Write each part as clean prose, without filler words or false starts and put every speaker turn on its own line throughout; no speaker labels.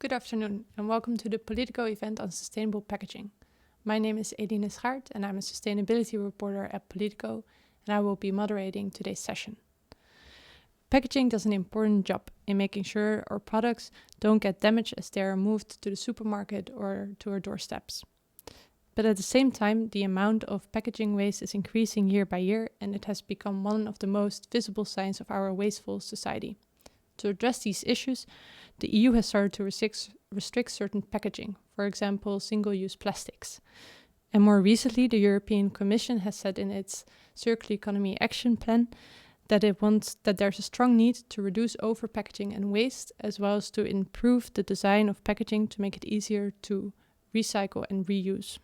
Good afternoon and welcome to the Politico event on sustainable packaging. My name is Eline Schaart and I'm a sustainability reporter at Politico and I will be moderating today's session. Packaging does an important job in making sure our products don't get damaged as they are moved to the supermarket or to our doorsteps. But at the same time, the amount of packaging waste is increasing year by year and it has become one of the most visible signs of our wasteful society. To address these issues, the EU has started to restrict certain packaging, for example, single-use plastics. And more recently, the European Commission has said in its Circular Economy Action Plan that there's a strong need to reduce overpackaging and waste, as well as to improve the design of packaging to make it easier to recycle and reuse.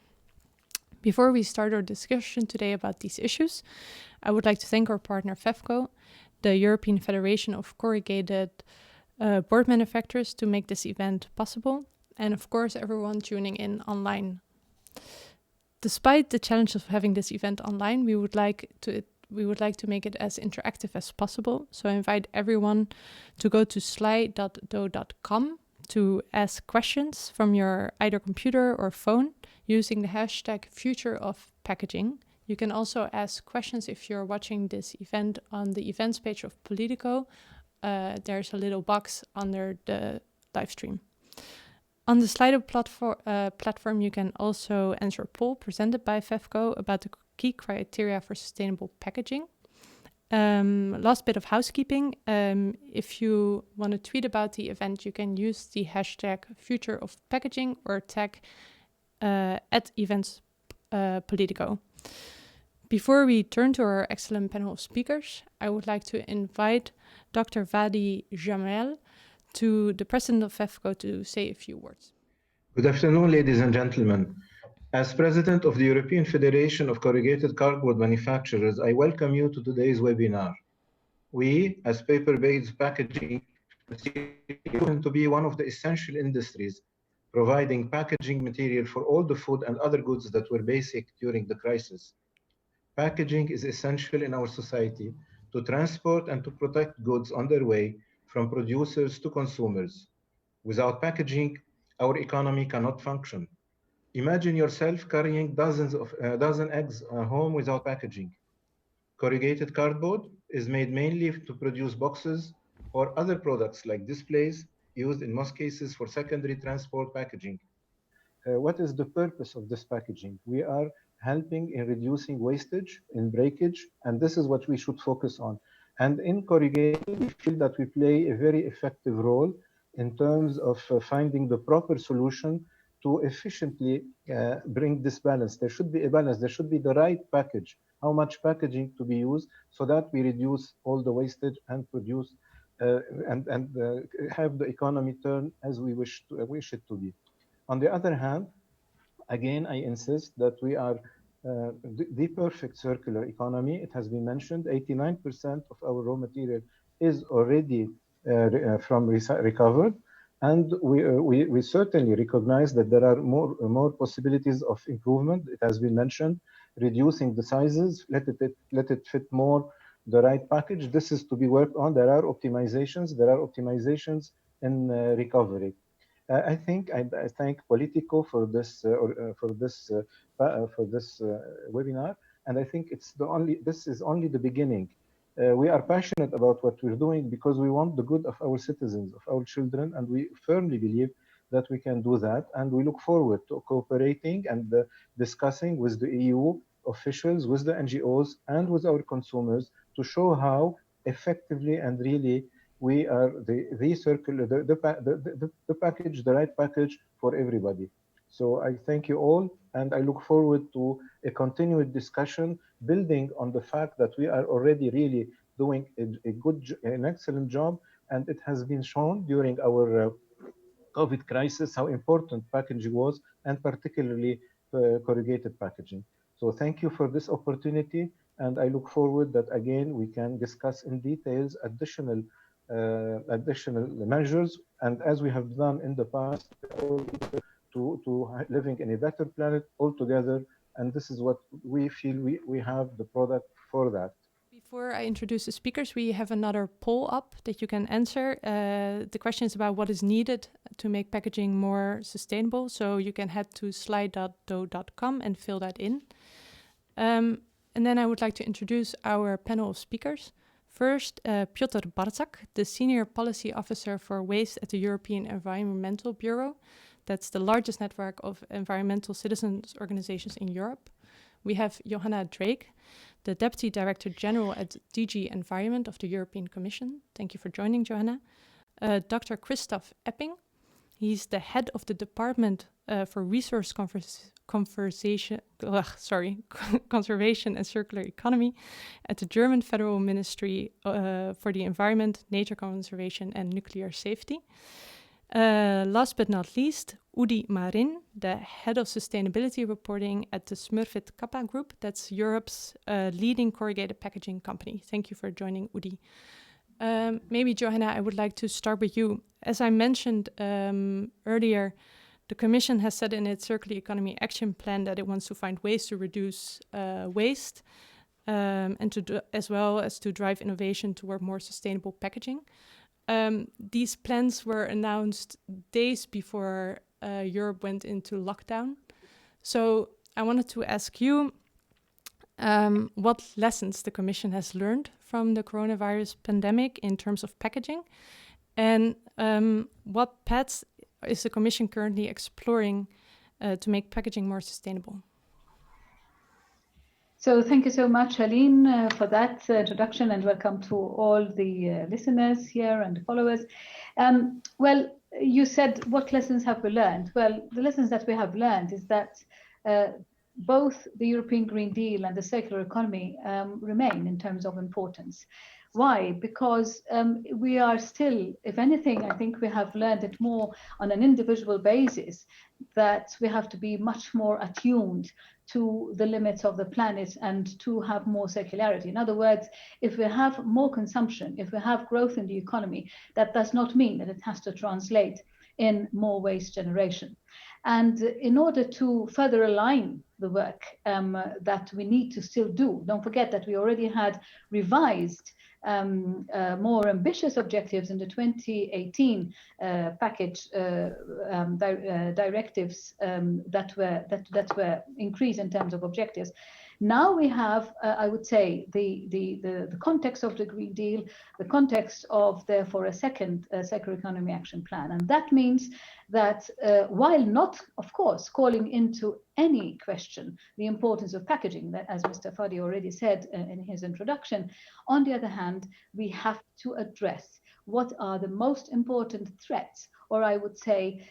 Before we start our discussion today about these issues, I would like to thank our partner FEFCO, the European Federation of Corrugated Board Manufacturers, to make this event possible, and of course everyone tuning in online. Despite the challenge of having this event online, we would like to make it as interactive as possible, so I invite everyone to go to sly.do.com to ask questions from your either computer or phone using the hashtag #FutureOfPackaging. You can also ask questions if you're watching this event on the events page of Politico. There's a little box under the live stream. On the Slido platform, you can also answer a poll presented by FEFCO about the key criteria for sustainable packaging. Last bit of housekeeping. If you want to tweet about the event, you can use the hashtag #FutureOfPackaging or tag at events Politico. Before we turn to our excellent panel of speakers, I would like to invite Dr. Vadi Jamel, the president of FEFCO, to say a few words.
Good afternoon, ladies and gentlemen. As president of the European Federation of Corrugated Cardboard Manufacturers, I welcome you to today's webinar. We, as paper-based packaging, proven to be one of the essential industries, providing packaging material for all the food and other goods that were basic during the crisis. Packaging is essential in our society to transport and to protect goods on their way from producers to consumers. Without packaging, our economy cannot function. Imagine yourself carrying dozen eggs home without packaging. Corrugated cardboard is made mainly to produce boxes or other products like displays, used in most cases for secondary transport packaging. What is the purpose of this packaging? We are helping in reducing wastage, in breakage, and this is what we should focus on. And in corrugated, we feel that we play a very effective role in terms of finding the proper solution to efficiently bring this balance. There should be a balance. There should be the right package, how much packaging to be used so that we reduce all the wastage and produce and have the economy turn as we wish it to be. On the other hand, again, I insist that we are the perfect circular economy. It has been mentioned, 89% of our raw material is already recovered. And we certainly recognize that there are more possibilities of improvement. It has been mentioned, reducing the sizes, let it fit more the right package. This is to be worked on. There are optimizations. There are optimizations in recovery. I thank Politico for this webinar, and I think this is only the beginning. We are passionate about what we're doing because we want the good of our citizens, of our children, and we firmly believe that we can do that. And we look forward to cooperating and discussing with the EU officials, with the NGOs, and with our consumers to show how effectively and really we are the package, the right package for everybody. So I thank you all, and I look forward to a continued discussion, building on the fact that we are already really doing an excellent job, and it has been shown during our COVID crisis how important packaging was, and particularly corrugated packaging. So thank you for this opportunity, and I look forward that again we can discuss in details additional measures, and as we have done in the past, to living in a better planet altogether. And this is what we feel we have the product for that.
Before I introduce the speakers, we have another poll up that you can answer. The question is about what is needed to make packaging more sustainable. So you can head to slide.do.com and fill that in. And then I would like to introduce our panel of speakers. First, Piotr Barczak, the Senior Policy Officer for Waste at the European Environmental Bureau. That's the largest network of environmental citizens organizations in Europe. We have Johanna Drake, the Deputy Director General at DG Environment of the European Commission. Thank you for joining, Johanna. Dr. Christoph Epping. He's the head of the Department for Resource Conservation and Circular Economy at the German Federal Ministry for the Environment, Nature Conservation and Nuclear Safety. Last but not least, Udi Marin, the head of sustainability reporting at the Smurfit Kappa Group. That's Europe's leading corrugated packaging company. Thank you for joining, Udi. Maybe, Johanna, I would like to start with you. As I mentioned earlier, the Commission has said in its Circular Economy Action Plan that it wants to find ways to reduce waste and as well as to drive innovation toward more sustainable packaging. These plans were announced days before Europe went into lockdown. So I wanted to ask you what lessons the Commission has learned from the coronavirus pandemic in terms of packaging, and what paths is the Commission currently exploring to make packaging more sustainable?
So thank you so much, Aline, for that introduction, and welcome to all the listeners here and followers. Well, you said, what lessons have we learned? Well, the lessons that we have learned is that both the European Green Deal and the circular economy remain in terms of importance. Why? Because we are still, if anything, I think we have learned it more on an individual basis, that we have to be much more attuned to the limits of the planet and to have more circularity. In other words, if we have more consumption, if we have growth in the economy, that does not mean that it has to translate in more waste generation. And in order to further align the work that we need to still do, don't forget that we already had revised more ambitious objectives in the 2018 package directives that were increased in terms of objectives. Now we have, I would say, the context of the Green Deal, the context of, therefore, a second circular economy action plan. And that means that while not, of course, calling into any question the importance of packaging, that, as Mr. Fadi already said in his introduction, on the other hand, we have to address what are the most important threats, or I would say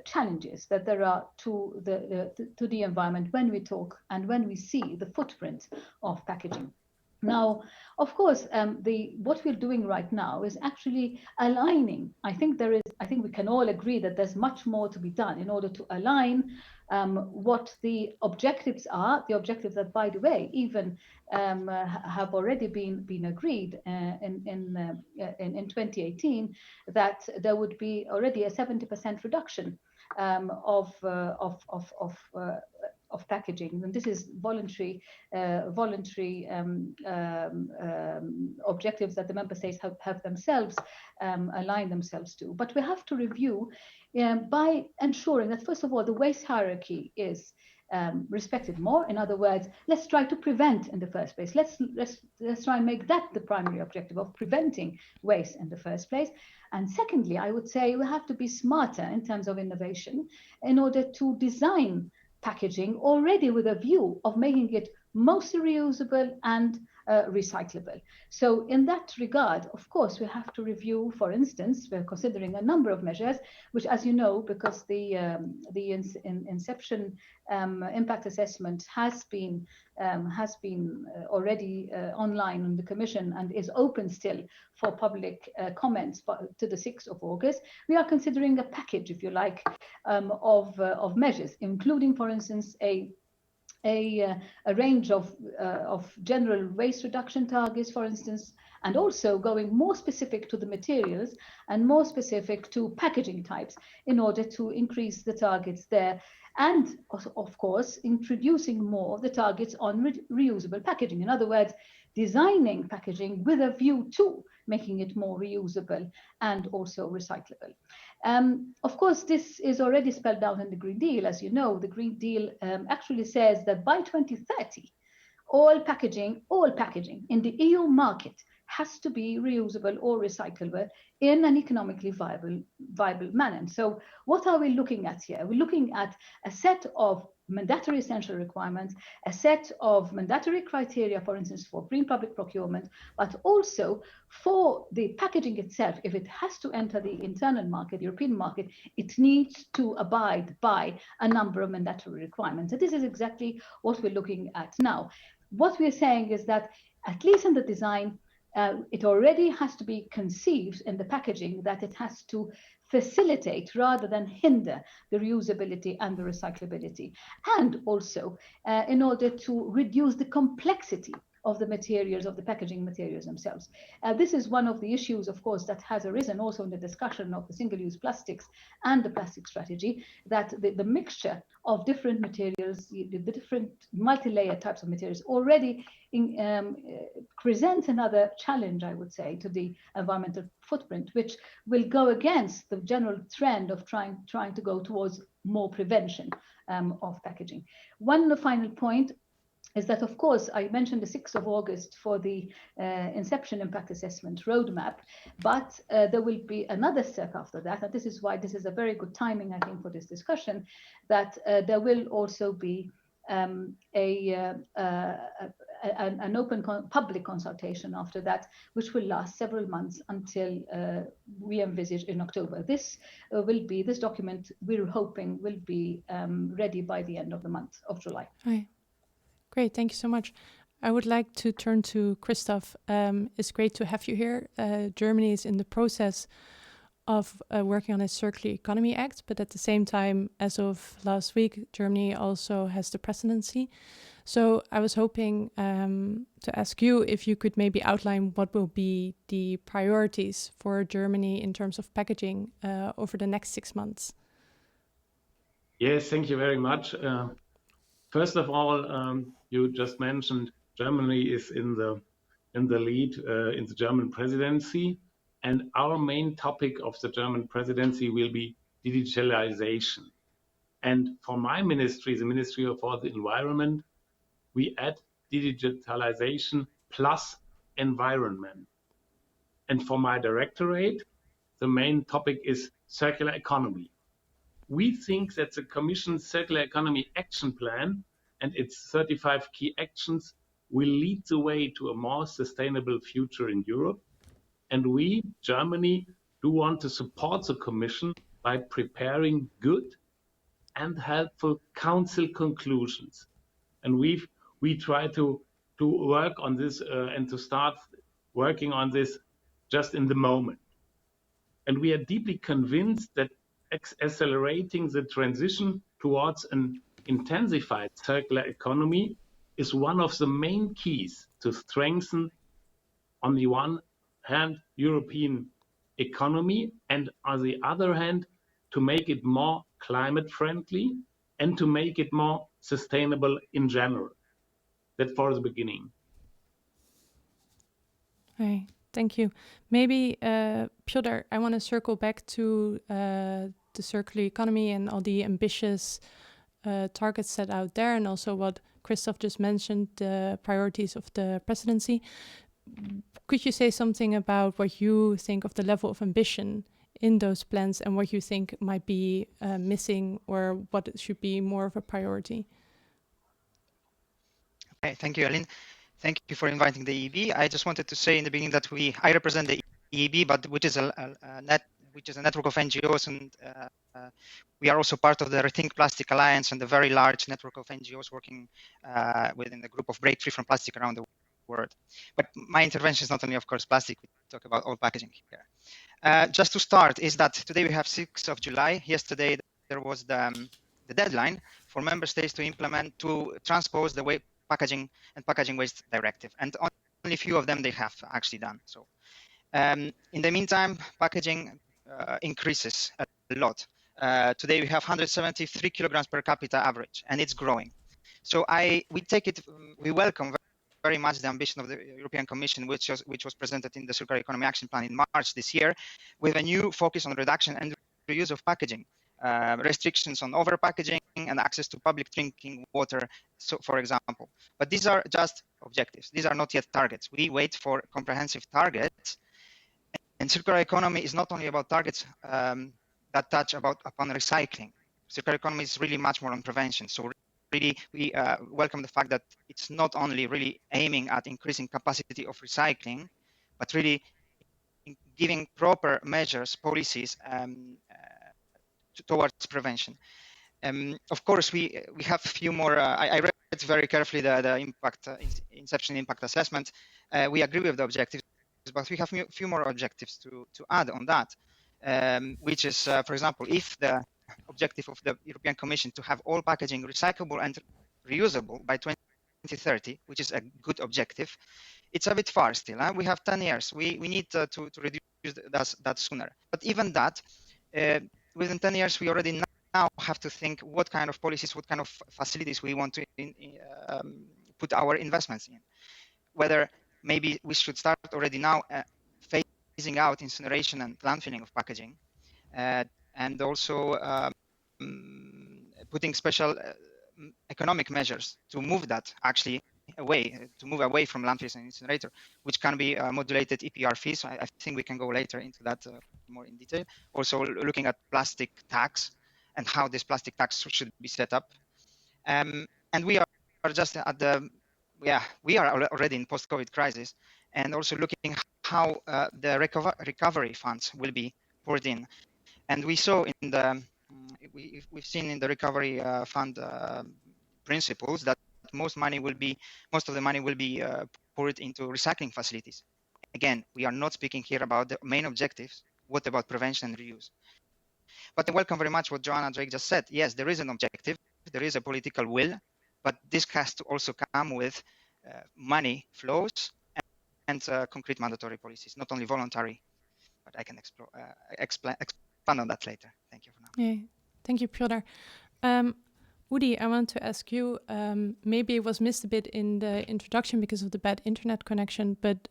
challenges that there are to the environment when we talk and when we see the footprint of packaging. Now, of course, what we're doing right now is actually aligning. I think we can all agree that there's much more to be done in order to align what the objectives are, the objectives that, by the way, even have already been agreed in 2018, that there would be already a 70% reduction of packaging, and this is voluntary objectives that the member states have themselves aligned themselves to. But we have to review by ensuring that, first of all, the waste hierarchy is respected more. In other words, let's try to prevent in the first place. Let's try and make that the primary objective of preventing waste in the first place. And secondly, I would say we have to be smarter in terms of innovation in order to design packaging already with a view of making it mostly reusable and recyclable. So in that regard, of course, we have to review, for instance, we're considering a number of measures, which, as you know, because the Inception impact assessment has been already online on the Commission and is open still for public comments to the 6th of August. We are considering a package, if you like, of measures, including, for instance, a range of general waste reduction targets, for instance, and also going more specific to the materials and more specific to packaging types in order to increase the targets there. And of course, introducing more of the targets on reusable packaging. In other words, designing packaging with a view to making it more reusable and also recyclable. Of course, this is already spelled out in the Green Deal. As you know, the Green Deal actually says that by 2030, all packaging in the EU market has to be reusable or recyclable in an economically viable manner. So what are we looking at here? We're looking at a set of mandatory essential requirements, a set of mandatory criteria, for instance, for green public procurement, but also for the packaging itself. If it has to enter the internal market, European market, it needs to abide by a number of mandatory requirements. And this is exactly what we're looking at now. What we're saying is that, at least in the design, it already has to be conceived in the packaging that it has to facilitate rather than hinder the reusability and the recyclability. And also in order to reduce the complexity of the materials, of the packaging materials themselves. This is one of the issues, of course, that has arisen also in the discussion of the single-use plastics and the plastic strategy, that the mixture of different materials, the different multi-layer types of materials already present another challenge, I would say, to the environmental footprint, which will go against the general trend of trying to go towards more prevention of packaging. One final point is that, of course, I mentioned the 6th of August for the Inception Impact Assessment Roadmap, but there will be another step after that, and this is why this is a very good timing, I think, for this discussion, that there will also be an open public consultation after that, which will last several months until we envisage in October. This document, we're hoping, will be ready by the end of the month of July.
Hi. Great, thank you so much. I would like to turn to Christoph. It's great to have you here. Germany is in the process of working on a Circular Economy Act, but at the same time, as of last week, Germany also has the presidency. So I was hoping to ask you if you could maybe outline what will be the priorities for Germany in terms of packaging over the next 6 months.
Yes, thank you very much. First of all, you just mentioned Germany is in the lead in the German presidency, and our main topic of the German presidency will be digitalization. And for my ministry, the Ministry for the Environment, we add digitalization plus environment. And for my directorate, the main topic is circular economy. We think that the Commission's Circular Economy Action Plan and its 35 key actions will lead the way to a more sustainable future in Europe. And we, Germany, do want to support the Commission by preparing good and helpful Council conclusions. And we try to work on this and to start working on this just in the moment. And we are deeply convinced that accelerating the transition towards an intensified circular economy is one of the main keys to strengthen, on the one hand, European economy, and on the other hand, to make it more climate friendly and to make it more sustainable in general. That's for the beginning.
Hi, thank you. Maybe, Piotr, I want to circle back to the circular economy and all the ambitious targets set out there, and also what Christoph just mentioned, the priorities of the presidency. Could you say something about what you think of the level of ambition in those plans and what you think might be missing, or what should be more of a priority?
Okay, thank you, Aline. Thank you for inviting the EEB. I just wanted to say in the beginning that I represent the EEB, but which is a network of NGOs, and we are also part of the Rethink Plastic Alliance and the very large network of NGOs working within the group of Break Free from Plastic around the world. But my intervention is not only, of course, plastic. We talk about all packaging here. Just to start, is that today we have 6th of July. Yesterday there was the deadline for member states to transpose the packaging and packaging waste directive, and only a few of them they have actually done so. In the meantime, packaging increases a lot. Today we have 173 kilograms per capita average, and it's growing. So we welcome very much the ambition of the European Commission, which was presented in the Circular Economy Action Plan in March this year, with a new focus on reduction and reuse of packaging, restrictions on overpackaging and access to public drinking water, so for example. But these are just objectives. These are not yet targets. We wait for comprehensive targets. And circular economy is not only about targets that touch upon recycling. Circular economy is really much more on prevention. So really, we welcome the fact that it's not only really aiming at increasing capacity of recycling, but really giving proper measures, policies towards prevention. Of course, we have a few more. I read very carefully the impact inception impact assessment. We agree with the objectives, but we have a few more objectives to add on that, which is, for example, if the objective of the European Commission to have all packaging recyclable and reusable by 2030, which is a good objective, it's a bit far still. Huh? We have 10 years. We need to reduce that sooner. But even that, within 10 years, we already now have to think what kind of policies, what kind of facilities we want to put our investments in. Whether maybe we should start already now phasing out incineration and landfilling of packaging, and also putting special economic measures to move that actually away, to move away from landfills and incinerator, which can be modulated EPR fees. I think we can go later into that more in detail. Also looking at plastic tax and how this plastic tax should be set up. And we are just at the, we are already in post-COVID crisis, and also looking how the recovery funds will be poured in. And we saw in the, we've seen in the recovery fund principles that most of the money will be poured into recycling facilities. Again, we are not speaking here about the main objectives. What about prevention and reuse? But I welcome very much what Joanna Drake just said. Yes, there is an objective, there is a political will, but this has to also come with money flows and concrete mandatory policies, not only voluntary, but I can expand on that later. Thank you for now.
Yeah, thank you, Piotr. Udi, I want to ask you, maybe it was missed a bit in the introduction because of the bad internet connection, but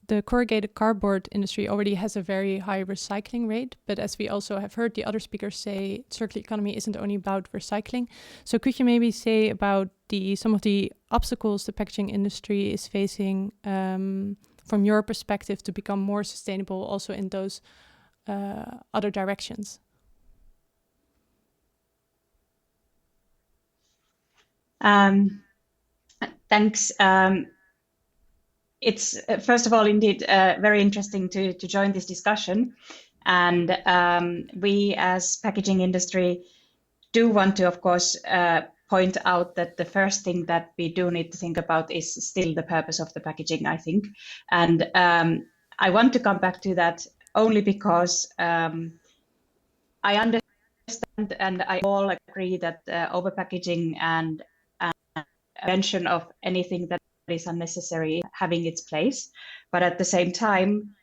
the corrugated cardboard industry already has a very high recycling rate, but as we also have heard the other speakers say, circular economy isn't only about recycling. So could you maybe say about some of the obstacles the packaging industry is facing from your perspective to become more sustainable also in those other directions?
Thanks. It's first of all indeed very interesting to join this discussion, and we as packaging industry do want to, of course, point out that the first thing that we do need to think about is still the purpose of the packaging, I think. And I want to come back to that only because I understand and I all agree that overpackaging and prevention of anything that is unnecessary having its place, but at the same time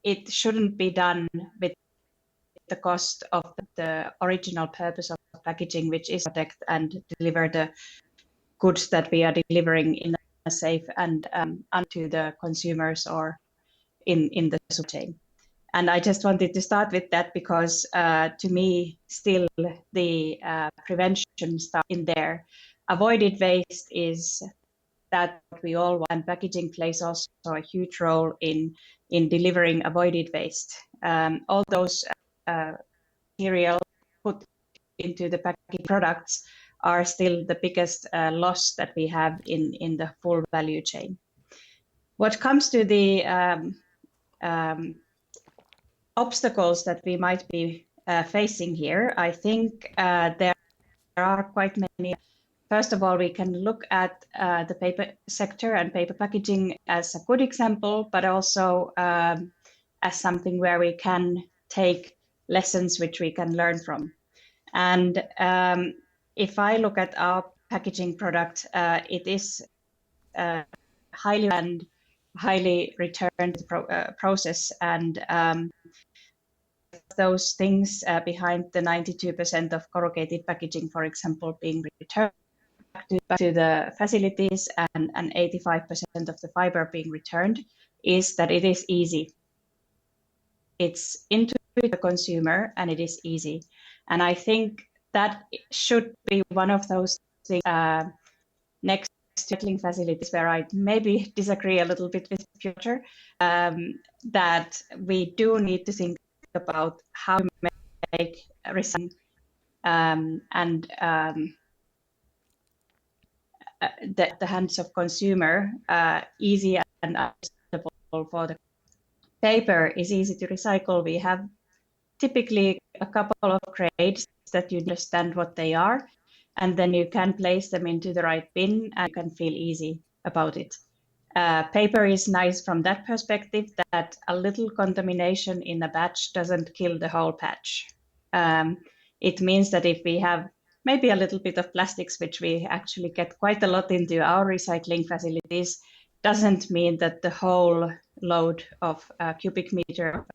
it shouldn't be done with the cost of the original purpose of packaging, which is protect and deliver the goods that we are delivering in a safe and unto the consumers or in the supply chain. And I just wanted to start with that because to me still the prevention stuff in there. Avoided waste is that we all want, and packaging plays also a huge role in delivering avoided waste. All those materials put into the packaging products are still the biggest loss that we have in the full value chain. What comes to the obstacles that we might be facing here, I think there are quite many. First of all, we can look at the paper sector and paper packaging as a good example, but also as something where we can take lessons which we can learn from. And if I look at our packaging product, it is highly returned process, and those things behind the 92% of corrugated packaging, for example, being returned. to the facilities and 85% of the fiber being returned is that it is easy. It's into the consumer and it is easy. And I think that should be one of those things next to recycling facilities where I maybe disagree a little bit with Piotr, that we do need to think about how to make recycling the hands of consumer easy and understandable for the paper is easy to recycle. We have typically a couple of grades that you understand what they are, and then you can place them into the right bin and you can feel easy about it. Paper is nice from that perspective that a little contamination in a batch doesn't kill the whole batch. It means that if we have maybe a little bit of plastics, which we actually get quite a lot into our recycling facilities, doesn't mean that the whole load of cubic meter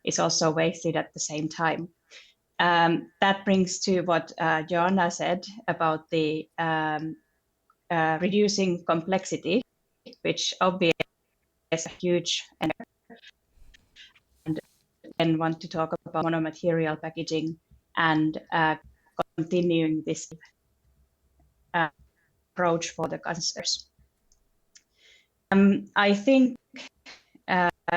is also wasted at the same time. That brings to what Joanna said about the reducing complexity, which obviously is a huge and then want to talk about monomaterial packaging and continuing this approach for the consumers. I think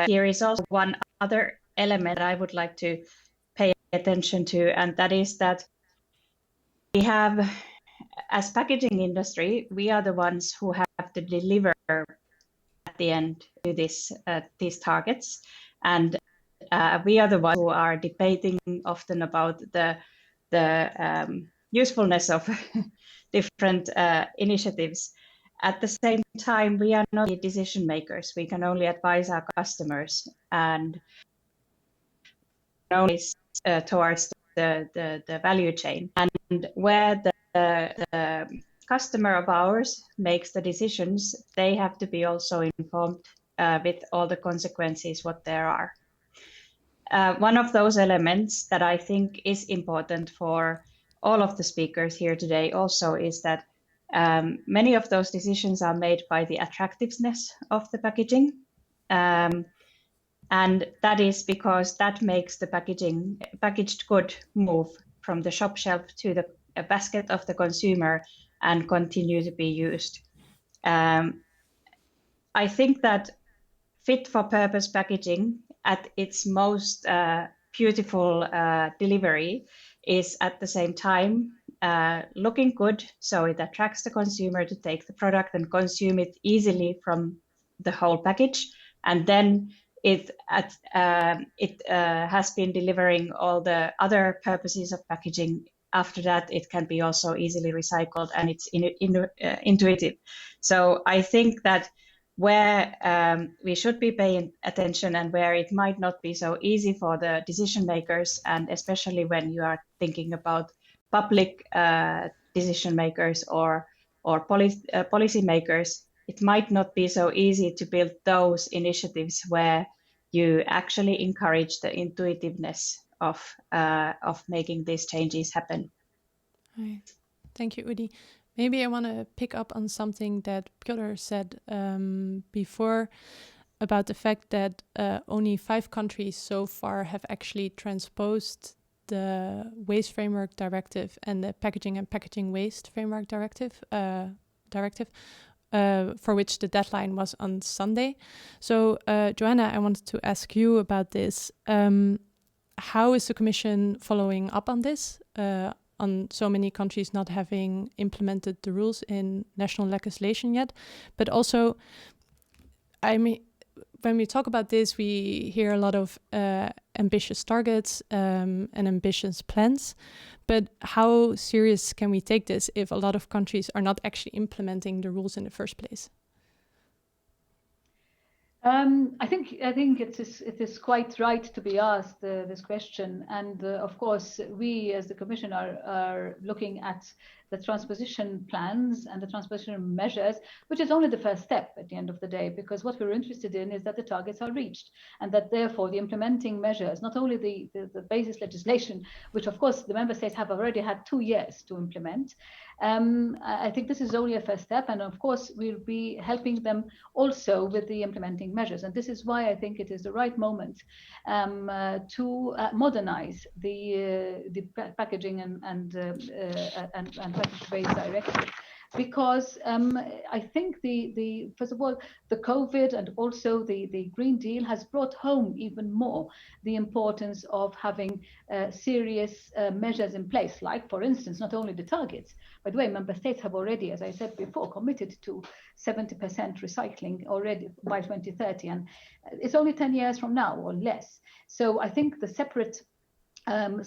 here is also one other element that I would like to pay attention to, and that is that we have, as packaging industry, we are the ones who have to deliver at the end to these targets, and we are the ones who are debating often about the usefulness of different initiatives. At the same time, we are not the decision makers. We can only advise our customers and only towards the value chain. And where the customer of ours makes the decisions, they have to be also informed with all the consequences what there are. One of those elements that I think is important for all of the speakers here today also is that many of those decisions are made by the attractiveness of the packaging. And that is because that makes the packaged good move from the shop shelf to the basket of the consumer and continue to be used. I think that fit for purpose packaging at its most beautiful delivery is at the same time looking good, so it attracts the consumer to take the product and consume it easily from the whole package, and then it has been delivering all the other purposes of packaging. After that, it can be also easily recycled, and it's intuitive. So I think that where we should be paying attention and where it might not be so easy for the decision makers, and especially when you are thinking about public decision makers or policy makers, it might not be so easy to build those initiatives where you actually encourage the intuitiveness of making these changes happen.
Hi. Thank you, Udi. Maybe I want to pick up on something that Piotr said before about the fact that only 5 countries so far have actually transposed the Waste Framework Directive and the Packaging and Packaging Waste Framework Directive, for which the deadline was on Sunday. So, Joanna, I wanted to ask you about this. How is the Commission following up on this? On so many countries not having implemented the rules in national legislation yet. But also, I mean, when we talk about this, we hear a lot of ambitious targets and ambitious plans. But how serious can we take this if a lot of countries are not actually implementing the rules in the first place?
I think it is quite right to be asked this question, and of course we as the Commission are looking at the transposition plans and the transposition measures, which is only the first step at the end of the day, because what we're interested in is that the targets are reached, and that therefore the implementing measures, not only the basis legislation, which of course the member states have already had 2 years to implement. I think this is only a first step, and of course we'll be helping them also with the implementing measures. And this is why I think it is the right moment to modernize the packaging and package-based directive. Because I think first of all, the COVID and also the Green Deal has brought home even more the importance of having serious measures in place, like, for instance, not only the targets. By the way, member states have already, as I said before, committed to 70% recycling already by 2030, and it's only 10 years from now or less. So I think the separate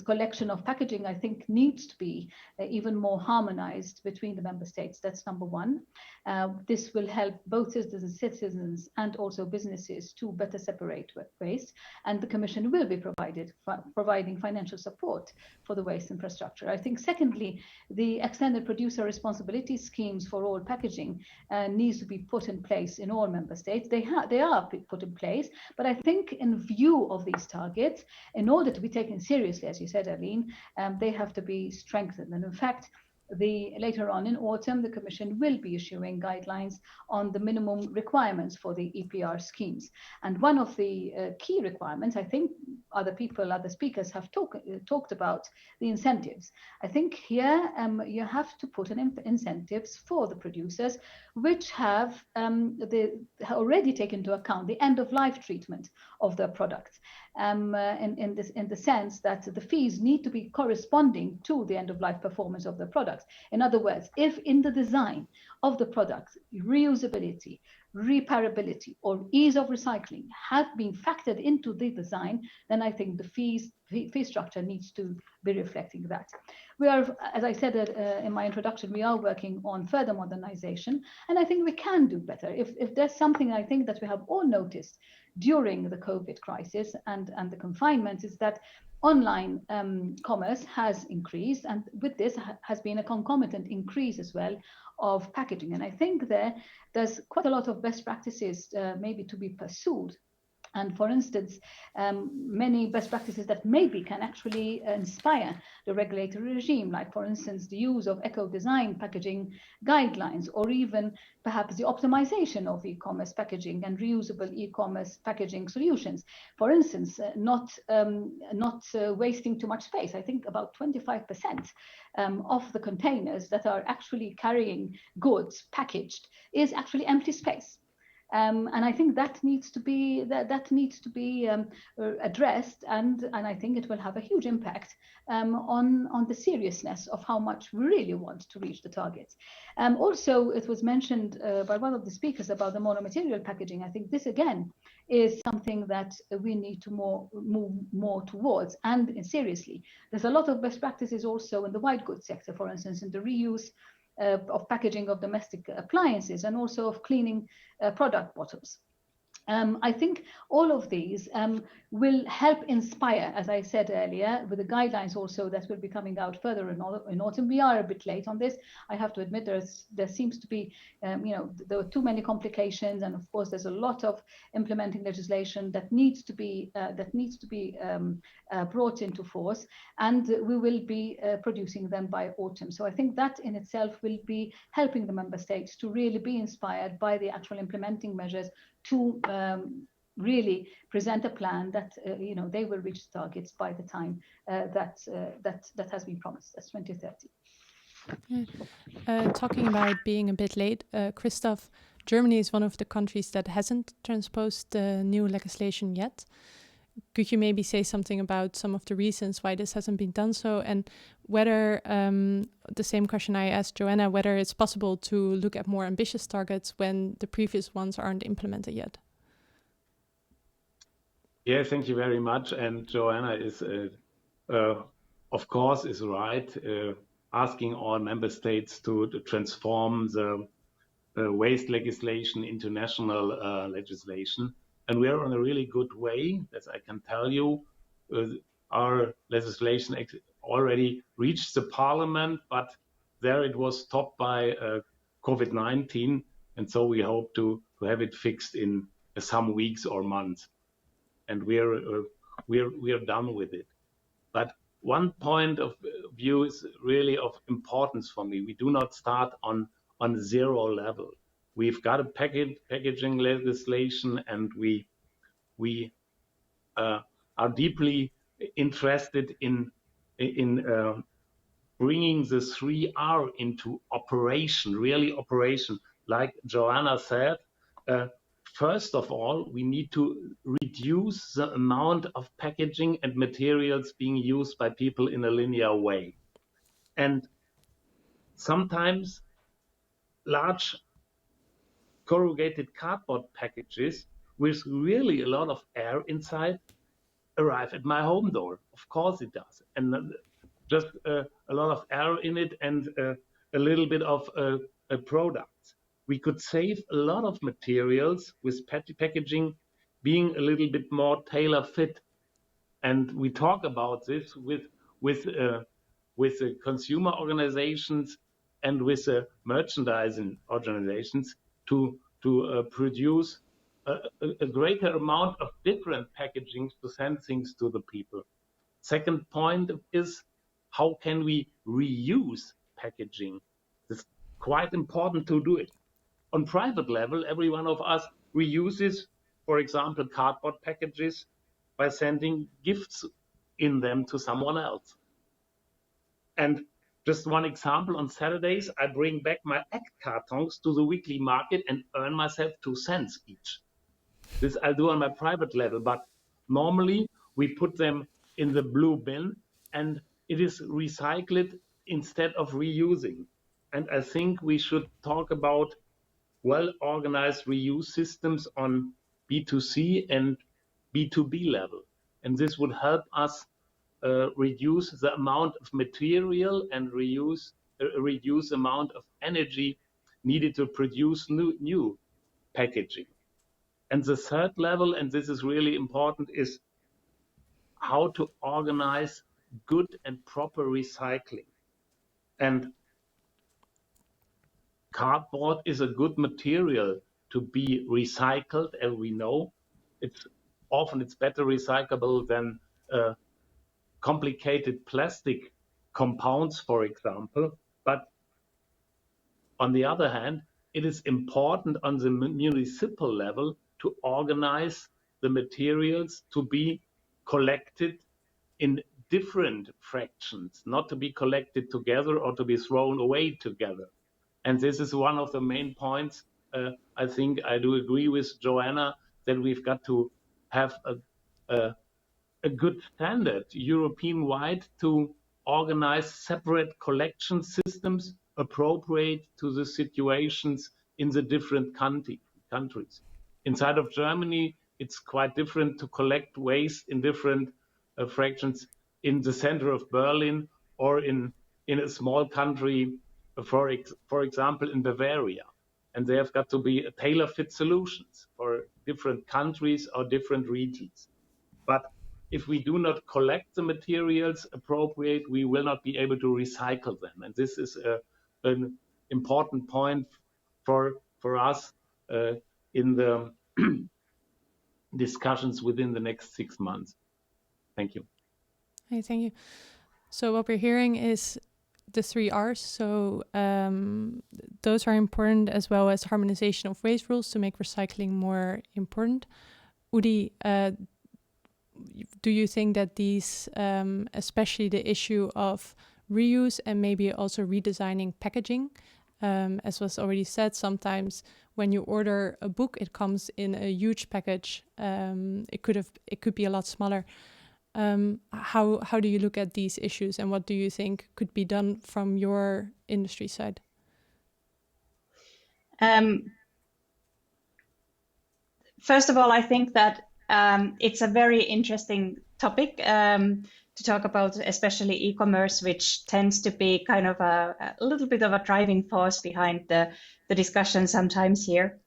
collection of packaging, I think, needs to be even more harmonized between the member states. That's number one. This will help both citizens and also businesses to better separate waste, and the Commission will be providing financial support for the waste infrastructure. I think, secondly, the extended producer responsibility schemes for all packaging needs to be put in place in all member states. They are put in place, but I think in view of these targets, in order to be taken seriously, as you said, Aline, they have to be strengthened. And in fact, later on in autumn, the Commission will be issuing guidelines on the minimum requirements for the EPR schemes. And one of the key requirements, I think other speakers have talked about the incentives. I think here you have to put in incentives for the producers, which have already taken into account the end-of-life treatment of their products, in the sense that the fees need to be corresponding to the end-of-life performance of the products. In other words, if in the design of the products, reusability, repairability, or ease of recycling have been factored into the design, then I think the fee structure needs to be reflecting that. We are, as I said in my introduction, we are working on further modernization, and I think we can do better. If there's something I think that we have all noticed during the COVID crisis and the confinement, is that online commerce has increased, and with this has been a concomitant increase as well of packaging. And I think there's quite a lot of best practices maybe to be pursued. And for instance, many best practices that maybe can actually inspire the regulatory regime, like for instance, the use of eco-design packaging guidelines, or even perhaps the optimization of e-commerce packaging and reusable e-commerce packaging solutions. For instance, not wasting too much space. I think about 25% of the containers that are actually carrying goods packaged is actually empty space. And I think that needs to be addressed, and I think it will have a huge impact on the seriousness of how much we really want to reach the targets. Also, it was mentioned by one of the speakers about the monomaterial packaging. I think this again is something that we need to move more towards, and seriously. There's a lot of best practices also in the white goods sector, for instance, in the reuse of packaging of domestic appliances, and also of cleaning product bottles. I think all of these will help inspire, as I said earlier, with the guidelines also that will be coming out further in autumn. We are a bit late on this. I have to admit there seems to be, there are too many complications, and of course there's a lot of implementing legislation that needs to be brought into force, and we will be producing them by autumn. So I think that in itself will be helping the member states to really be inspired by the actual implementing measures to really present a plan that they will reach targets by the time that has been promised. That's 2030.
Talking about being a bit late, Christoph, Germany is one of the countries that hasn't transposed the new legislation yet. Could you maybe say something about some of the reasons why this hasn't been done so, and whether, the same question I asked Joanna, whether it's possible to look at more ambitious targets when the previous ones aren't implemented yet?
Yeah, thank you very much. And Joanna is, of course, is right, asking all member states to transform the waste legislation into national legislation. And we are on a really good way, as I can tell you. Our legislation already reached the parliament, but there it was stopped by COVID-19, and so we hope to have it fixed in some weeks or months, and we're done with it. But one point of view is really of importance for me. We do not start on zero level. We've got a packaging legislation, and we are deeply interested in bringing the 3R into operation, really operation. Like Joanna said, first of all, we need to reduce the amount of packaging and materials being used by people in a linear way. And sometimes large corrugated cardboard packages with really a lot of air inside arrive at my home door. Of course it does. And just a lot of air in it and a little bit of products. We could save a lot of materials with packaging being a little bit more tailor fit. And we talk about this with the consumer organizations and with the merchandising organizations to produce a greater amount of different packaging to send things to the people. Second point is, how can we reuse packaging? It's quite important to do it. On private level, every one of us reuses, for example, cardboard packages by sending gifts in them to someone else. And just one example, on Saturdays, I bring back my egg cartons to the weekly market and earn myself 2 cents each. This I do on my private level, but normally we put them in the blue bin and it is recycled instead of reusing. And I think we should talk about well-organized reuse systems on B2C and B2B level. And this would help us reduce the amount of material and reduce the amount of energy needed to produce new packaging. And the third level, and this is really important, is how to organize good and proper recycling. And cardboard is a good material to be recycled, as we know. It's better recyclable than complicated plastic compounds, for example. But on the other hand, it is important on the municipal level to organize the materials to be collected in different fractions, not to be collected together or to be thrown away together. And this is one of the main points. I think I do agree with Joanna that we've got to have a good standard European-wide to organize separate collection systems appropriate to the situations in the different countries. Inside of Germany, it's quite different to collect waste in different fractions in the center of Berlin or in a small country, for example, in Bavaria. And there have got to be tailor-fit solutions for different countries or different regions. But if we do not collect the materials appropriate, we will not be able to recycle them. And this is an important point for us in the discussions within the next 6 months. Thank you.
Hey, thank you. So what we're hearing is the 3 R's. So those are important, as well as harmonization of waste rules to make recycling more important. Udi, do you think that these, especially the issue of reuse and maybe also redesigning packaging, as was already said, sometimes when you order a book, it comes in a huge package. It could be a lot smaller. How do you look at these issues, and what do you think could be done from your industry side?
First of all, I think that it's a very interesting topic to talk about, especially e-commerce, which tends to be kind of a little bit of a driving force behind the discussion sometimes here.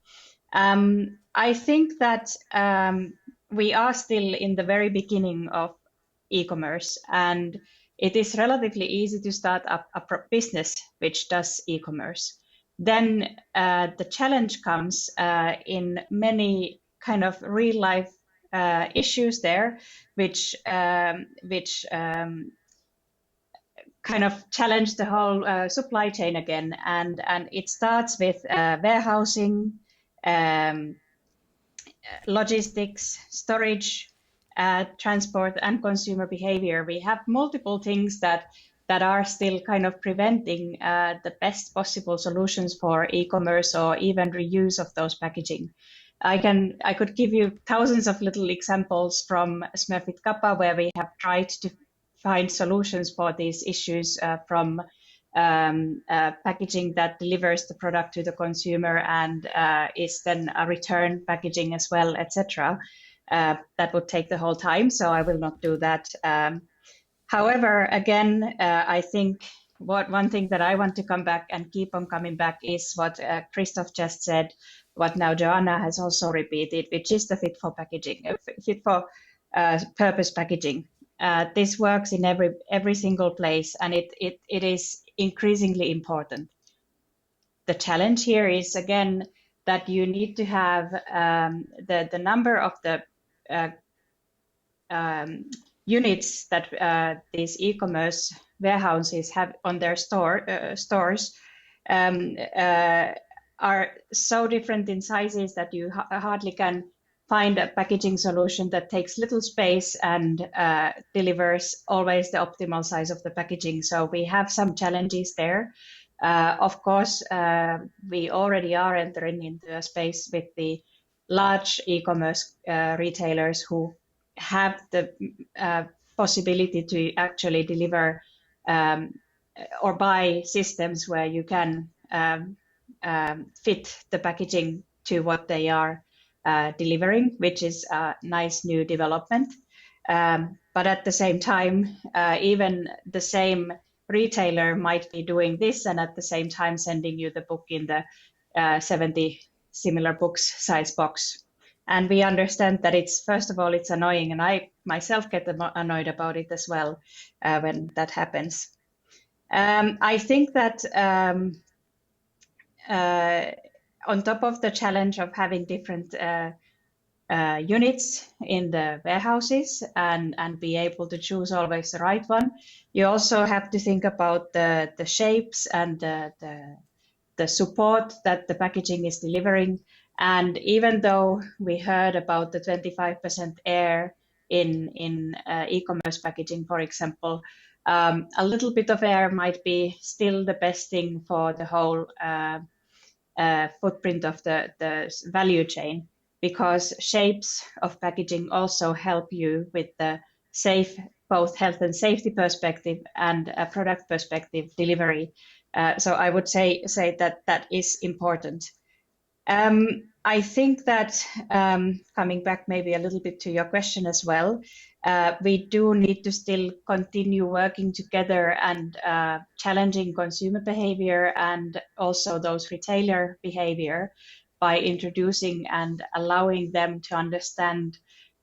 I think that we are still in the very beginning of e-commerce, and it is relatively easy to start up a business which does e-commerce. Then the challenge comes in many kind of real life issues there, which kind of challenge the whole supply chain again. And it starts with warehousing, logistics, storage, transport, and consumer behavior. We have multiple things that are still kind of preventing the best possible solutions for e-commerce or even reuse of those packaging. I could give you thousands of little examples from Smurfit Kappa where we have tried to find solutions for these issues from packaging that delivers the product to the consumer and is then a return packaging as well, etc. That would take the whole time, so I will not do that. However, again, I think one thing that I want to come back and keep on coming back is what Christoph just said, what now Joanna has also repeated, which is the fit for packaging, fit for purpose packaging. This works in every single place, and it is increasingly important. The challenge here is again that you need to have the number of the units that these e-commerce warehouses have on their stores are so different in sizes that you hardly can find a packaging solution that takes little space and delivers always the optimal size of the packaging. So we have some challenges there. Of course, we already are entering into a space with the large e-commerce retailers who have the possibility to actually deliver or buy systems where you can fit the packaging to what they are delivering, which is a nice new development. But at the same time, even the same retailer might be doing this and at the same time sending you the book in the 70 similar books size box. And we understand that it's, first of all, it's annoying, and I myself get annoyed about it as well when that happens. I think that on top of the challenge of having different units in the warehouses and be able to choose always the right one, you also have to think about the shapes and the support that the packaging is delivering. And even though we heard about the 25% air in e-commerce packaging, for example, a little bit of air might be still the best thing for the whole footprint of the value chain, because shapes of packaging also help you with the safe, both health and safety perspective and a product perspective delivery. So I would say that is important. I think that coming back maybe a little bit to your question as well, we do need to still continue working together and challenging consumer behavior and also those retailer behavior by introducing and allowing them to understand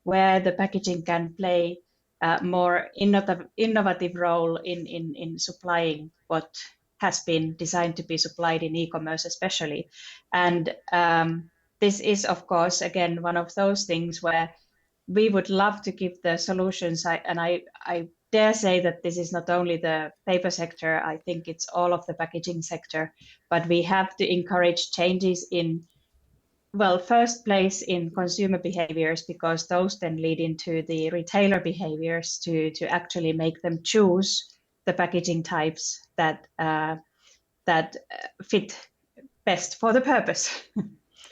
where the packaging can play a more innovative role in supplying what has been designed to be supplied in e-commerce especially. And this is, of course, again, one of those things where we would love to give the solutions. I dare say that this is not only the paper sector, I think it's all of the packaging sector, but we have to encourage changes in, well, first place in consumer behaviors, because those then lead into the retailer behaviors to actually make them choose the packaging types that fit best for the purpose.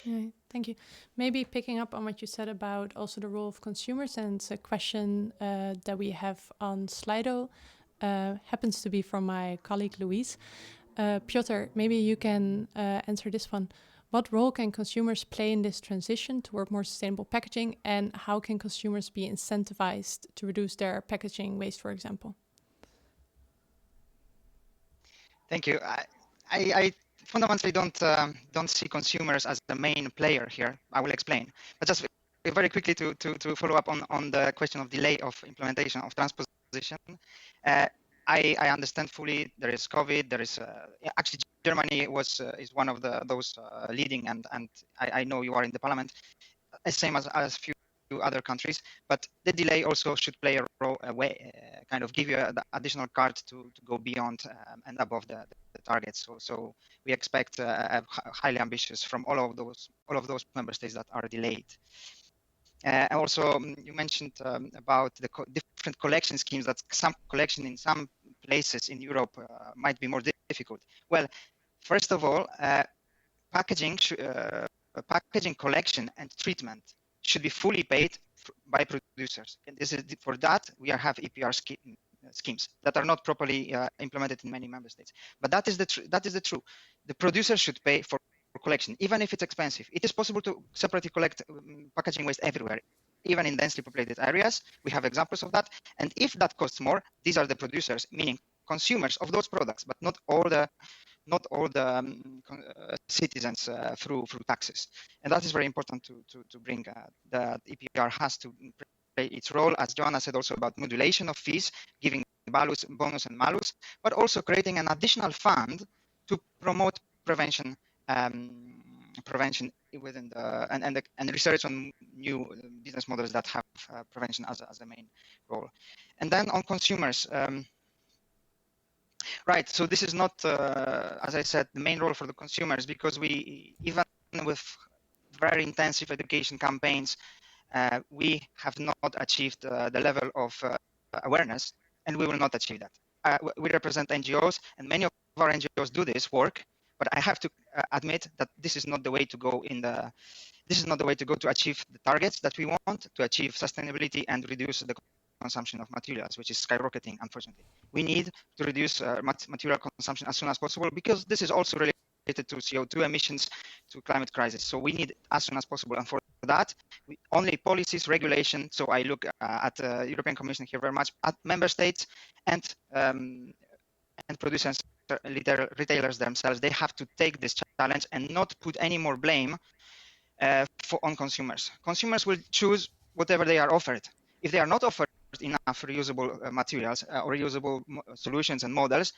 Yeah, thank you. Maybe picking up on what you said about also the role of consumers, and it's a question that we have on Slido, happens to be from my colleague Louise. Piotr, maybe you can answer this one. What role can consumers play in this transition toward more sustainable packaging, and how can consumers be incentivized to reduce their packaging waste, for example?
Thank you. I fundamentally don't see consumers as the main player here. I will explain. But just very quickly to follow up on the question of delay of implementation of transposition. I understand fully there is COVID. There is actually Germany is one of those leading, and I know you are in the parliament, same as few other countries. But the delay also should play a role, kind of give you the additional card to go beyond and above the targets. So we expect highly ambitious from all of those member states that are delayed. And also, you mentioned about the different collection schemes, that some collection in some places in Europe might be more difficult. Well, first of all, packaging collection and treatment should be fully paid by producers. And this is for that we have EPR schemes that are not properly implemented in many member states. But that is the truth. The producer should pay for collection, even if it's expensive. It is possible to separately collect packaging waste everywhere, even in densely populated areas. We have examples of that. And if that costs more, these are the producers, meaning consumers of those products, but not all the citizens through taxes. And that is very important to bring. The EPR has to play its role, as Joanna said, also about modulation of fees, giving bonus and malus, but also creating an additional fund to promote prevention within and research on new business models that have prevention as a main role. And then on consumers, right, so this is not, as I said, the main role for the consumers, because we, even with very intensive education campaigns, we have not achieved the level of awareness, and we will not achieve that. We represent NGOs, and many of our NGOs do this work, but I have to admit that this is not the way to go to achieve the targets that we want, to achieve sustainability and reduce the consumption of materials, which is skyrocketing, unfortunately. We need to reduce material consumption as soon as possible, because this is also related to CO2 emissions, to climate crisis. So we need as soon as possible. And for that, only policies, regulation. So I look at the European Commission here very much, at member states and producers, retailers themselves. They have to take this challenge and not put any more blame on consumers. Consumers will choose whatever they are offered. If they are not offered enough reusable materials or reusable solutions and models,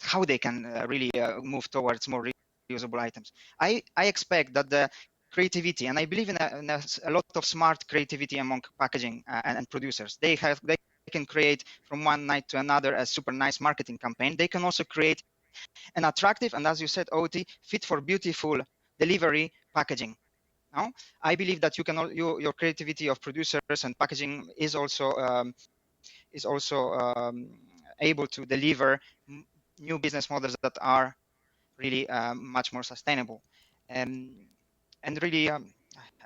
how they can really move towards more reusable items. I expect that the creativity, and I believe in a lot of smart creativity among packaging and producers. They can create from one night to another a super nice marketing campaign. They can also create an attractive, and as you said, Oti, fit for beautiful delivery packaging. Now, I believe that you can your creativity of producers and packaging is also able to deliver new business models that are really much more sustainable. And really, I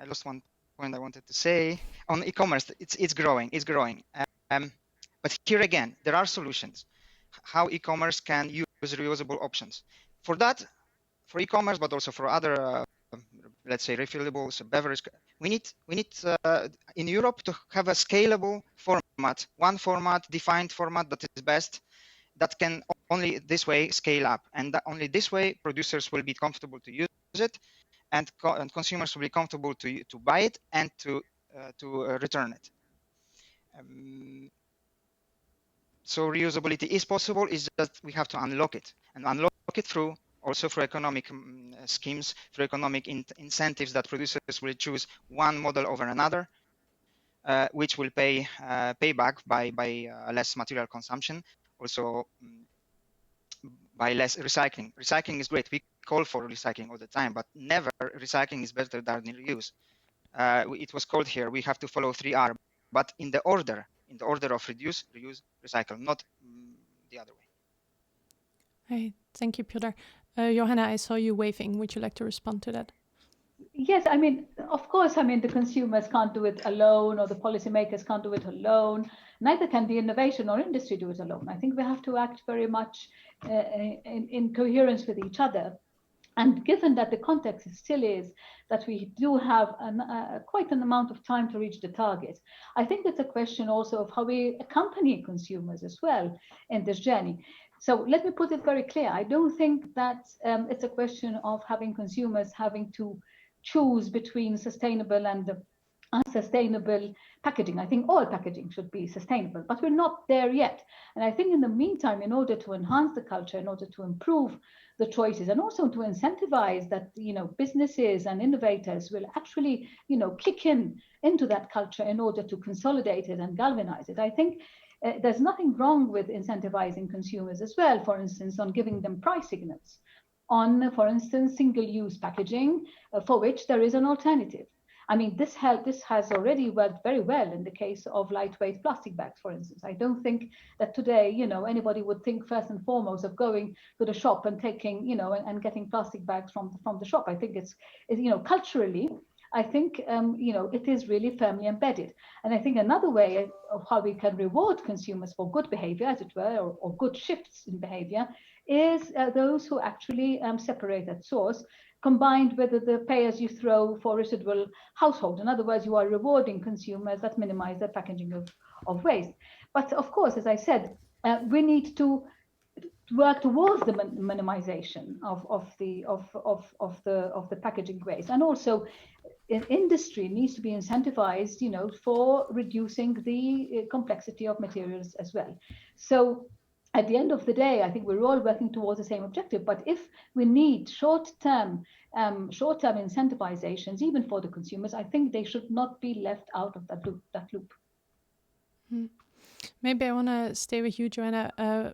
lost one point I wanted to say on e-commerce. It's growing. But here again, there are solutions. How e-commerce can use reusable options. For that, for e-commerce, but also for other, let's say, refillables, beverage, we need in Europe to have a scalable format, one format, defined format that is best, that can only this way scale up, and that only this way producers will be comfortable to use it, and consumers will be comfortable to buy it and to return it. So reusability is possible. It's just we have to unlock it, and unlock it through economic schemes, through economic incentives that producers will choose one model over another, which will pay back by less material consumption, also by less recycling. Recycling is great. We call for recycling all the time, but never recycling is better than reuse. It was called here. We have to follow 3R, but in the order of reduce, reuse, recycle, not the other way.
Hey, thank you, Piotr. Johanna, I saw you waving. Would you like to respond to that?
Yes, I mean, of course, I mean, the consumers can't do it alone, or the policymakers can't do it alone. Neither can the innovation or industry do it alone. I think we have to act very much in coherence with each other. And given that the context still is that we do have quite an amount of time to reach the target, I think it's a question also of how we accompany consumers as well in this journey. So let me put it very clear. I don't think that it's a question of having consumers having to choose between sustainable and sustainable packaging. I think all packaging should be sustainable, but we're not there yet. And I think in the meantime, in order to enhance the culture, in order to improve the choices, and also to incentivize that, businesses and innovators will actually, kick into that culture in order to consolidate it and galvanize it. I think there's nothing wrong with incentivizing consumers as well, for instance, on giving them price signals on, for instance, single-use packaging, for which there is an alternative. I mean, this has already worked very well in the case of lightweight plastic bags, for instance. I don't think that today, anybody would think first and foremost of going to the shop and taking, and getting plastic bags from the shop. I think it's culturally, I think, it is really firmly embedded. And I think another way of how we can reward consumers for good behavior, as it were, or good shifts in behavior, is those who actually separate at source, combined with the pay-as-you-throw for residual household. In other words, you are rewarding consumers that minimize the packaging of waste. But of course, as I said, we need to work towards the minimization of the packaging waste, and also industry needs to be incentivized, for reducing the complexity of materials as well. So at the end of the day, I think we're all working towards the same objective. But if we need short-term incentivizations, even for the consumers, I think they should not be left out of that loop.
Maybe I want to stay with you, Joanna.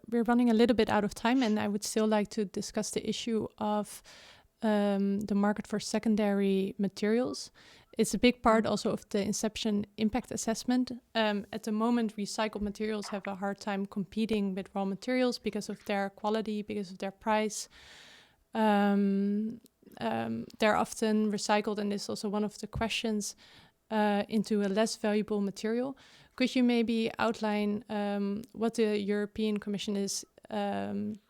We're running a little bit out of time, and I would still like to discuss the issue of the market for secondary materials. It's a big part also of the Inception impact assessment. At the moment, recycled materials have a hard time competing with raw materials because of their quality, because of their price. They're often recycled, and this is also one of the questions, into a less valuable material. Could you maybe outline what the European Commission is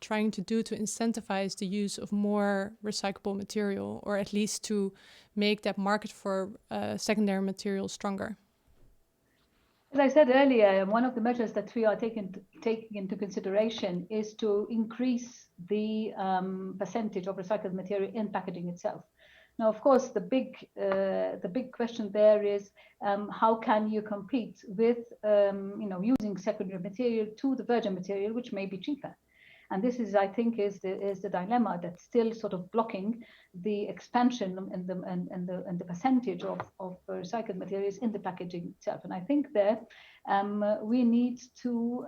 trying to do to incentivize the use of more recyclable material, or at least to make that market for secondary materials stronger?
As I said earlier, one of the measures that we are taking into consideration is to increase the percentage of recycled material in packaging itself. Now, of course, the big question there is how can you compete with using secondary material to the virgin material, which may be cheaper. And this is, I think, is the dilemma that's still sort of blocking the expansion and the percentage of recycled materials in the packaging itself. And I think that we need to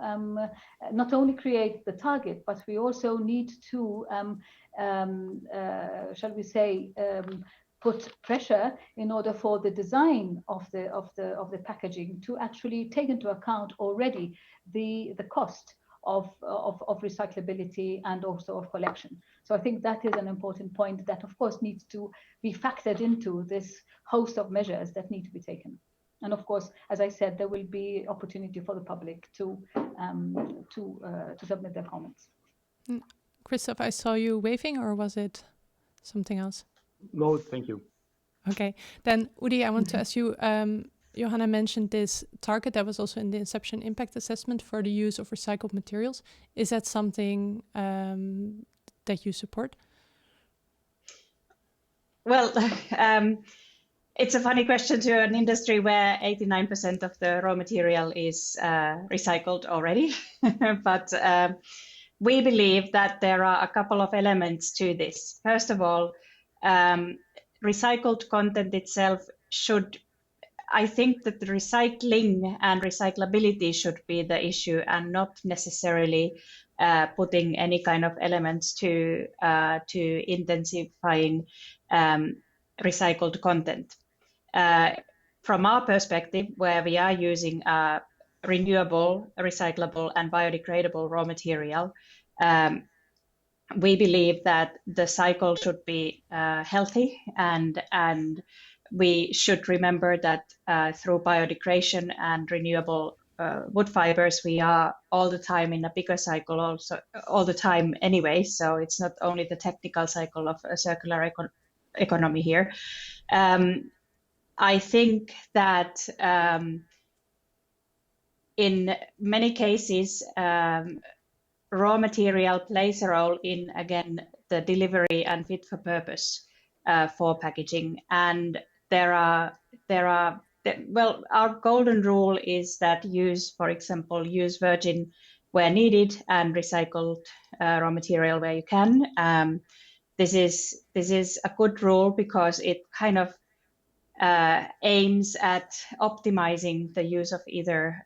not only create the target, but we also need to, shall we say, put pressure in order for the design of the packaging to actually take into account already the cost of recyclability and also of collection. So I think that is an important point that, of course, needs to be factored into this host of measures that need to be taken. And of course, as I said, there will be opportunity for the public to submit their comments.
Christoph, I saw you waving, or was it something else?
No, thank you.
Okay, then Udi, I want to ask you, Johanna mentioned this target that was also in the Inception impact assessment for the use of recycled materials. Is that something that you support?
Well, it's a funny question to an industry where 89% of the raw material is recycled already. But we believe that there are a couple of elements to this. First of all, recycled content itself should, I think that the recycling and recyclability should be the issue, and not necessarily putting any kind of elements to intensifying recycled content. From our perspective, where we are using renewable, recyclable, and biodegradable raw material, we believe that the cycle should be healthy, and we should remember that through biodegradation and renewable wood fibers, we are all the time in a bigger cycle, also all the time anyway. So it's not only the technical cycle of a circular economy here. I think that in many cases, raw material plays a role in, again, the delivery and fit for purpose for packaging. And there are well, our golden rule is that for example, use virgin where needed and recycled raw material where you can. This is a good rule because it kind of aims at optimizing the use of either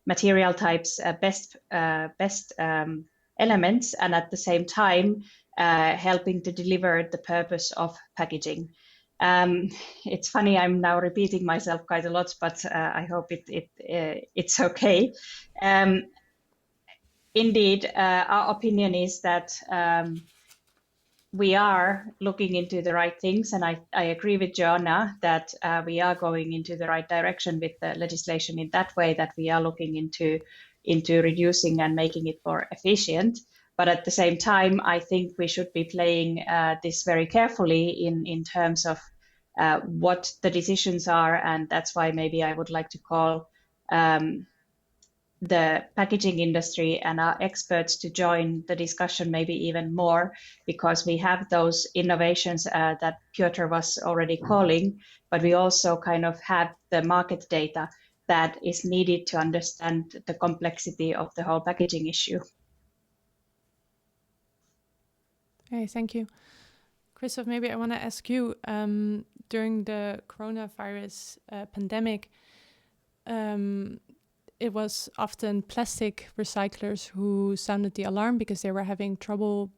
material types, best elements, and at the same time helping to deliver the purpose of packaging. It's funny, I'm now repeating myself quite a lot, but I hope it's okay. Indeed, our opinion is that we are looking into the right things, and I agree with Joanna that we are going into the right direction with the legislation in that way, that we are looking into reducing and making it more efficient. But at the same time, I think we should be playing this very carefully in terms of what the decisions are, and that's why maybe I would like to call the packaging industry and our experts to join the discussion maybe even more, because we have those innovations that Piotr was already calling, but we also kind of have the market data that is needed to understand the complexity of the whole packaging issue.
Okay, thank you. Christoph, maybe I want to ask you, during the coronavirus pandemic, it was often plastic recyclers who sounded the alarm because they were having trouble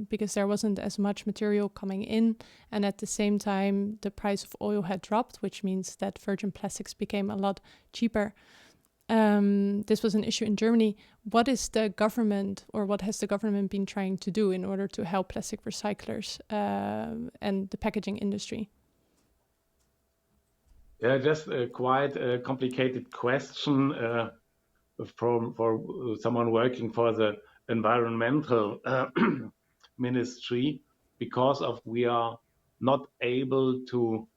because there wasn't as much material coming in. And at the same time, the price of oil had dropped, which means that virgin plastics became a lot cheaper. This was an issue in Germany. What is the government, or what has the government been trying to do in order to help plastic recyclers and the packaging industry?
Yeah, just a quite a complicated question for someone working for the environmental ministry, because of we are not able to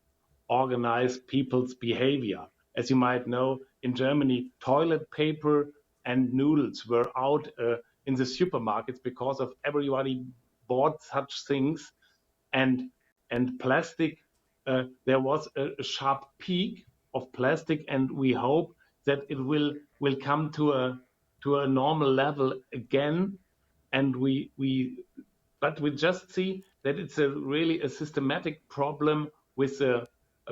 organize people's behavior. As you might know, in Germany, toilet paper and noodles were out in the supermarkets because of everybody bought such things, and plastic. There was a sharp peak of plastic, and we hope that it will come to a normal level again. And but we just see that it's really a systematic problem with a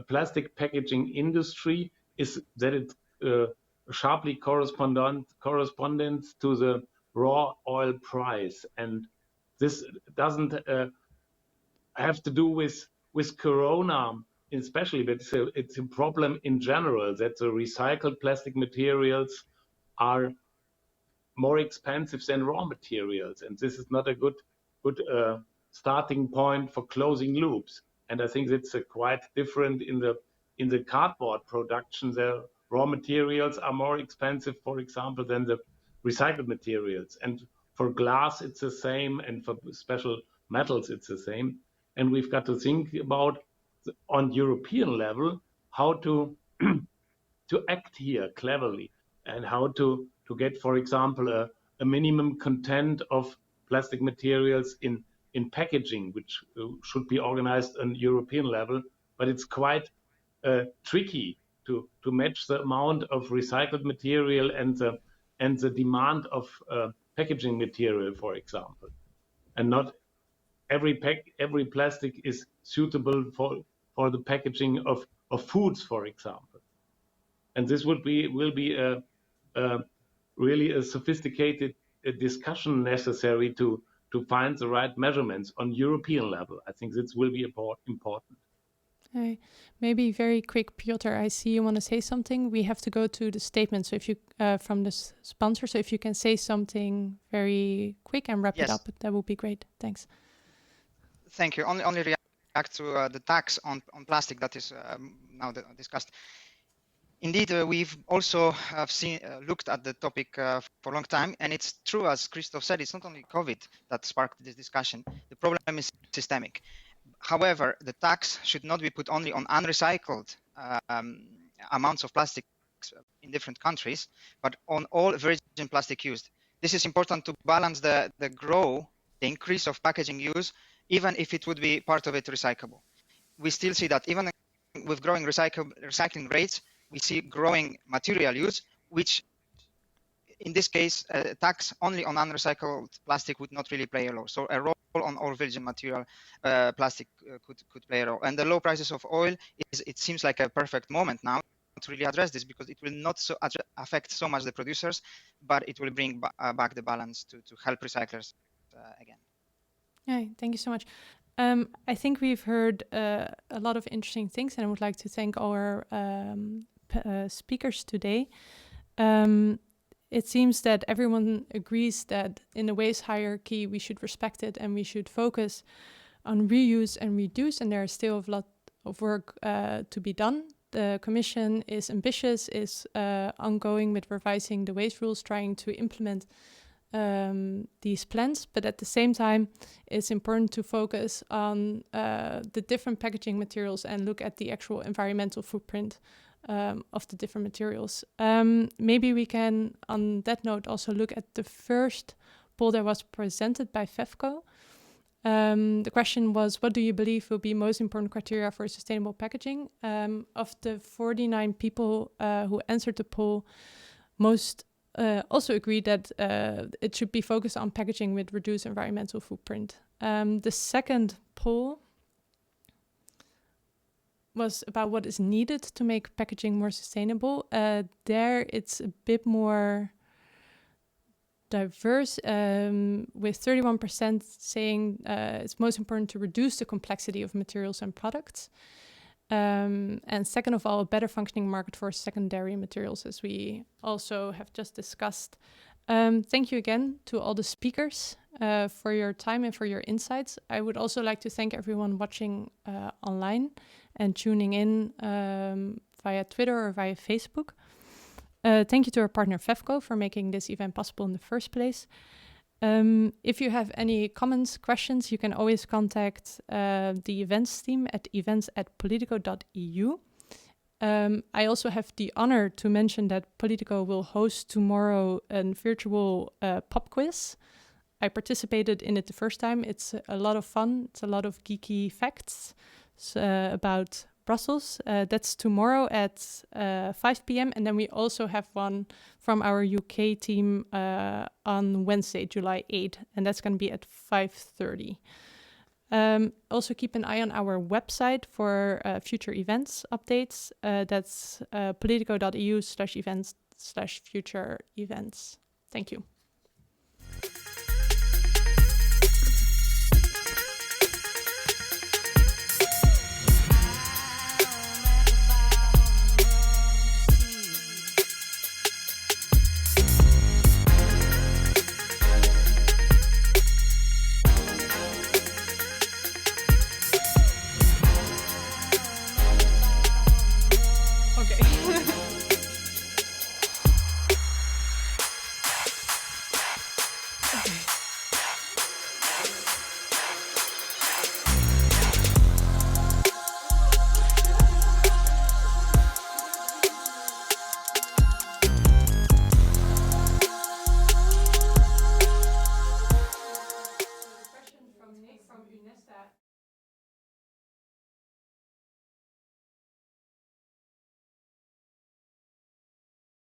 plastic packaging industry, is that it sharply corresponds to the raw oil price, and this doesn't have to do with Corona especially, but it's a problem in general that the recycled plastic materials are more expensive than raw materials, and this is not a good starting point for closing loops. And I think it's quite different in the cardboard production. The raw materials are more expensive, for example, than the recycled materials. And for glass, it's the same, and for special metals, it's the same. And we've got to think about, on European level, how to act here cleverly, and how to get, for example, a minimum content of plastic materials in packaging, which should be organized on European level. But it's quite tricky to match the amount of recycled material and the demand of packaging material, for example. And not every plastic is suitable for the packaging of foods, for example. And this will be really a sophisticated discussion necessary to find the right measurements on European level. I think this will be important.
Okay. Maybe very quick, Piotr, I see you want to say something. We have to go to the statement. So if you, from the sponsor, so if you can say something very quick and wrap it up, that would be great. Thanks.
Thank you. Only react to the tax on plastic that is now discussed. Indeed, we've also looked at the topic for a long time, and it's true, as Christoph said, it's not only COVID that sparked this discussion. The problem is systemic. However, the tax should not be put only on unrecycled amounts of plastic in different countries, but on all virgin plastic used. This is important to balance the increase of packaging use, even if it would be part of it recyclable. We still see that even with growing recycling rates, we see growing material use, which in this case, tax only on unrecycled plastic would not really play a role. So a role on all virgin material plastic could play a role. And the low prices of oil, it seems like a perfect moment now to really address this, because it will not affect so much the producers, but it will bring back the balance to help recyclers again.
Yeah, thank you so much. I think we've heard a lot of interesting things, and I would like to thank our speakers today. It seems that everyone agrees that in the waste hierarchy, we should respect it and we should focus on reuse and reduce, and there is still a lot of work to be done. The Commission is ambitious, is ongoing with revising the waste rules, trying to implement these plans, but at the same time, it's important to focus on the different packaging materials and look at the actual environmental footprint of the different materials. Maybe we can, on that note, also look at the first poll that was presented by FEFCO. The question was, what do you believe will be most important criteria for sustainable packaging? Of the 49 people who answered the poll, most also agreed that it should be focused on packaging with reduced environmental footprint. The second poll was about what is needed to make packaging more sustainable. There it's a bit more diverse, with 31% saying it's most important to reduce the complexity of materials and products. And second of all, a better functioning market for secondary materials, as we also have just discussed. Thank you again to all the speakers for your time and for your insights. I would also like to thank everyone watching online and tuning in via Twitter or via Facebook. Thank you to our partner FEFCO for making this event possible in the first place. If you have any comments, questions, you can always contact the events team at events@politico.eu. I also have the honor to mention that Politico will host tomorrow a virtual pop quiz. I participated in it the first time. It's a lot of fun. It's a lot of geeky facts about Brussels. That's tomorrow at 5 p.m. And then we also have one from our UK team on Wednesday, July 8th. And that's going to be at 5:30. Also keep an eye on our website for future events updates. That's politico.eu/events/future events. Thank you.